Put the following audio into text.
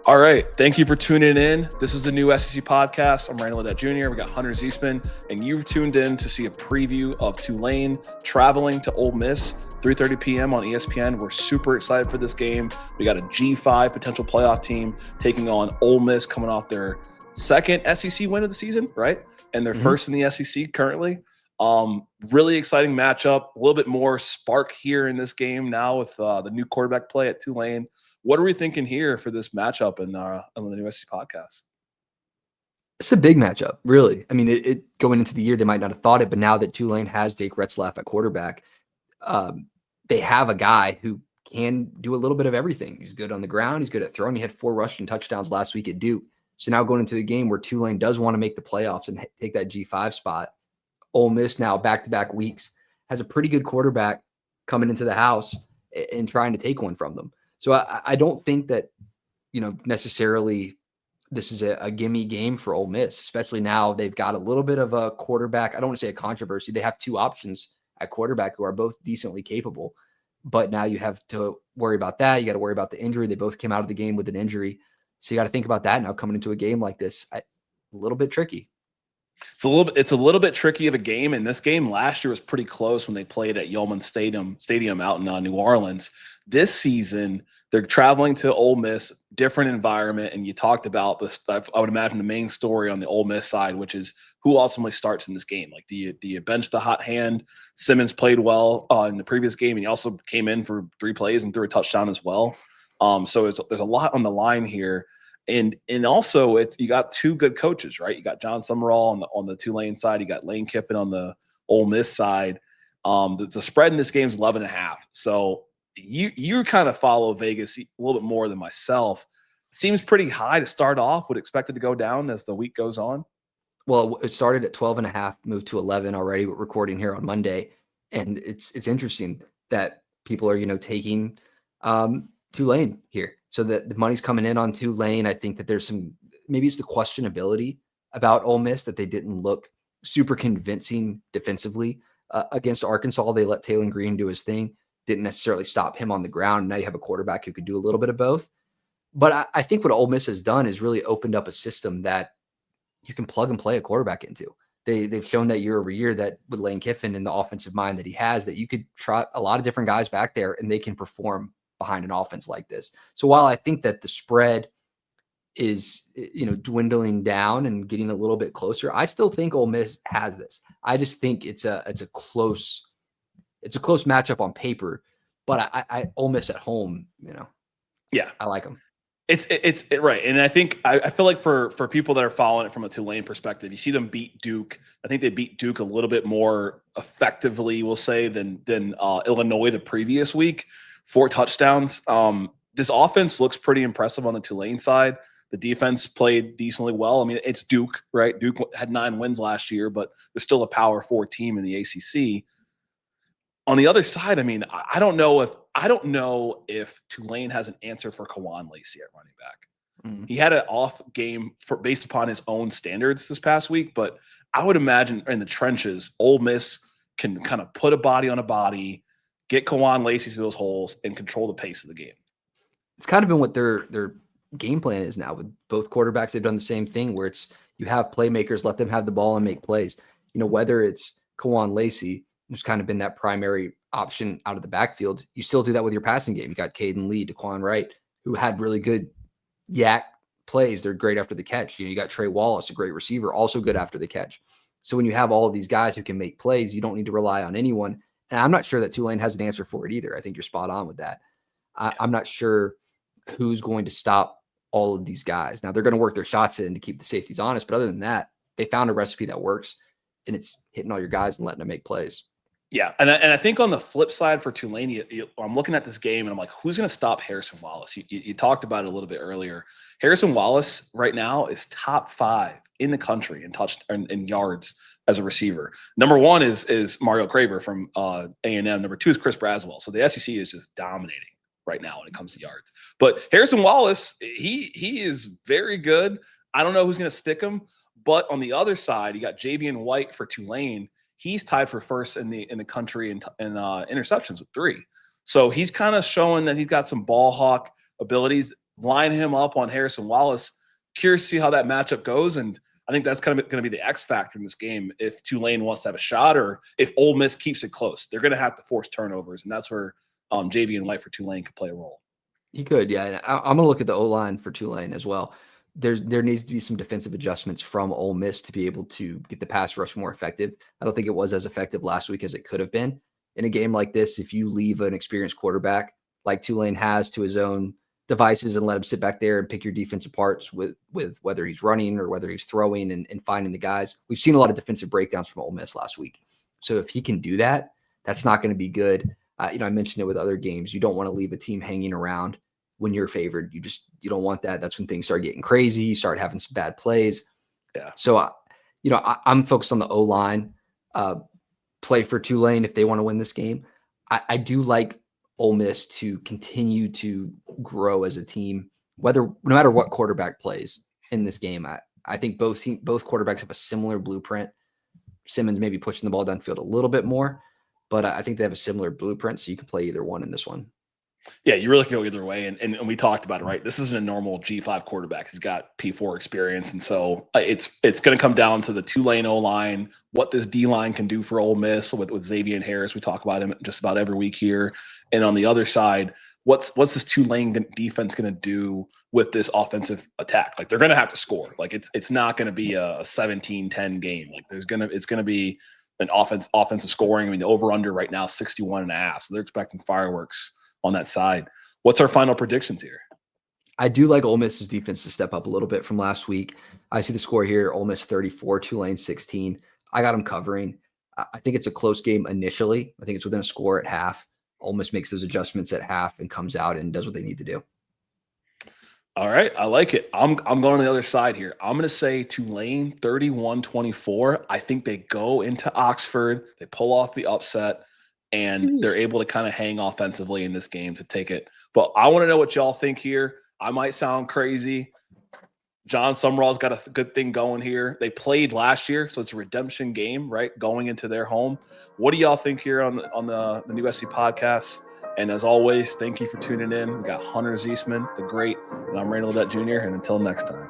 All right. Thank you for tuning in. This is the new SEC podcast. I'm Randall Ledet Jr. We got Hunter Ziesman, and you've tuned in to see a preview of Tulane traveling to Ole Miss, 3:30 p.m. on ESPN. We're super excited for this game. We got a G5 potential playoff team taking on Ole Miss, coming off their second SEC win of the season, right? And they're first in the SEC currently. Really exciting matchup. A little bit more spark here in this game now with the new quarterback play at Tulane. What are we thinking here for this matchup on the new SEC podcast? It's a big matchup, really. I mean, it going into the year, they might not have thought it, but now that Tulane has Jake Retzlaff at quarterback, they have a guy who can do a little bit of everything. He's good on the ground. He's good at throwing. He had 4 rushing touchdowns last week at Duke. So now going into a game where Tulane does want to make the playoffs and take that G5 spot, Ole Miss now back-to-back weeks has a pretty good quarterback coming into the house and trying to take one from them. So I don't think that, necessarily this is a gimme game for Ole Miss, especially now they've got a little bit of a quarterback. I don't want to say a controversy. They have 2 options at quarterback who are both decently capable, but now you have to worry about that. You got to worry about the injury. They both came out of the game with an injury. So you got to think about that now coming into a game like this. A little bit tricky. It's a little bit tricky of a game, and this game last year was pretty close when they played at Yeoman Stadium out in New Orleans. This season, they're traveling to Ole Miss, different environment, and you talked about this. I would imagine the main story on the Ole Miss side, which is who ultimately starts in this game. Like, do you bench the hot hand? Simmons played well in the previous game, and he also came in for 3 plays and threw a touchdown as well. So there's a lot on the line here. And also you got 2 good coaches, right? You got John Summerall on the Tulane side. You got Lane Kiffin on the Ole Miss side. The spread in this game is 11.5. So you kind of follow Vegas a little bit more than myself. Seems pretty high to start off. Would expect it to go down as the week goes on. Well, it started at 12.5, moved to 11 already. We're recording here on Monday, and it's interesting that people are taking Tulane here. So that the money's coming in on Tulane. I think that there's maybe it's the questionability about Ole Miss that they didn't look super convincing defensively against Arkansas. They let Taylor Green do his thing. Didn't necessarily stop him on the ground. Now you have a quarterback who could do a little bit of both. But I think what Ole Miss has done is really opened up a system that you can plug and play a quarterback into. They've shown that year over year that with Lane Kiffin and the offensive mind that he has, that you could try a lot of different guys back there and they can perform behind an offense like this. So while I think that the spread is, dwindling down and getting a little bit closer, I still think Ole Miss has this. I just think it's a close matchup on paper, but I Ole Miss at home, yeah, I like them. It's right. And I think I feel like for people that are following it from a Tulane perspective, you see them beat Duke. I think they beat Duke a little bit more effectively, we'll say, than Illinois the previous week. 4 touchdowns. This offense looks pretty impressive on the Tulane side. The defense played decently well. I mean, it's Duke, right? Duke had 9 wins last year, but they're still a Power 4 team in the ACC. On the other side, I mean, I don't know if Tulane has an answer for Kawan Lacey at running back. He had an off game based upon his own standards this past week, but I would imagine in the trenches, Ole Miss can kind of put a body on a body, get Kawan Lacey through those holes, and control the pace of the game. It's kind of been what their game plan is now with both quarterbacks. They've done the same thing where it's you have playmakers, let them have the ball and make plays. Whether it's Kawan Lacey, who's kind of been that primary option out of the backfield, you still do that with your passing game. You got Caden Lee, Daquan Wright, who had really good yak plays. They're great after the catch. You got Trey Wallace, a great receiver, also good after the catch. So when you have all of these guys who can make plays, you don't need to rely on anyone. And I'm not sure that Tulane has an answer for it either. I think you're spot on with that. I'm not sure who's going to stop all of these guys. Now, they're going to work their shots in to keep the safeties honest. But other than that, they found a recipe that works, and it's hitting all your guys and letting them make plays. Yeah, and I think on the flip side for Tulane, I'm looking at this game, and I'm like, who's going to stop Harrison Wallace? You talked about it a little bit earlier. Harrison Wallace right now is top 5 in the country in yards as a receiver. Number 1 is Mario Craver from A&M. Number 2 is Chris Braswell. So the SEC is just dominating right now when it comes to yards. But Harrison Wallace, he is very good. I don't know who's going to stick him, but on the other side, you got Javian White for Tulane. He's tied for first in the country in interceptions with 3. So he's kind of showing that he's got some ball hawk abilities. Line him up on Harrison Wallace. Curious to see how that matchup goes, and I think that's kind of going to be the X factor in this game if Tulane wants to have a shot, or if Ole Miss keeps it close. They're going to have to force turnovers, and that's where Javian White for Tulane could play a role. He could, yeah. And I'm gonna look at the O-line for Tulane as well. There needs to be some defensive adjustments from Ole Miss to be able to get the pass rush more effective. I don't think it was as effective last week as it could have been. In a game like this, if you leave an experienced quarterback like Tulane has to his own devices and let him sit back there and pick your defense apart with whether he's running or whether he's throwing and finding the guys. We've seen a lot of defensive breakdowns from Ole Miss last week. So if he can do that, that's not going to be good. I mentioned it with other games. You don't want to leave a team hanging around when you're favored. You don't want that. That's when things start getting crazy. You start having some bad plays. Yeah. So, I'm focused on the O-line play for Tulane if they want to win this game. I do like Ole Miss to continue to grow as a team, no matter what quarterback plays in this game. I think both quarterbacks have a similar blueprint. Simmons maybe pushing the ball downfield a little bit more, but I think they have a similar blueprint, so you can play either one in this one. Yeah, you really can go either way. And we talked about it, right? This isn't a normal G5 quarterback. He's got P4 experience. And so it's going to come down to the Tulane O-line, what this D-line can do for Ole Miss with Xavier Harris. We talk about him just about every week here. And on the other side, what's this Tulane defense going to do with this offensive attack? Like, they're going to have to score. Like, it's not going to be a 17-10 game. Like, it's going to be an offensive scoring. I mean, the over-under right now is 61.5. So they're expecting fireworks on that side. What's our final predictions here? I do like Ole Miss's defense to step up a little bit from last week. I see the score here: Ole Miss 34, Tulane 16. I got them covering. I think it's a close game initially. I think it's within a score at half. Ole Miss makes those adjustments at half and comes out and does what they need to do. All right, I like it. I'm going on the other side here. I'm going to say Tulane 31-24. I think they go into Oxford, they pull off the upset, and they're able to kind of hang offensively in this game to take it. But I want to know what y'all think here. I might sound crazy. John Summerall's got a good thing going here. They played last year, so it's a redemption game, right? Going into their home. What do y'all think here on the New SC podcast? And as always, thank you for tuning in. We got Hunter Ziesman, the great, and I'm Randall Odette Jr. And until next time.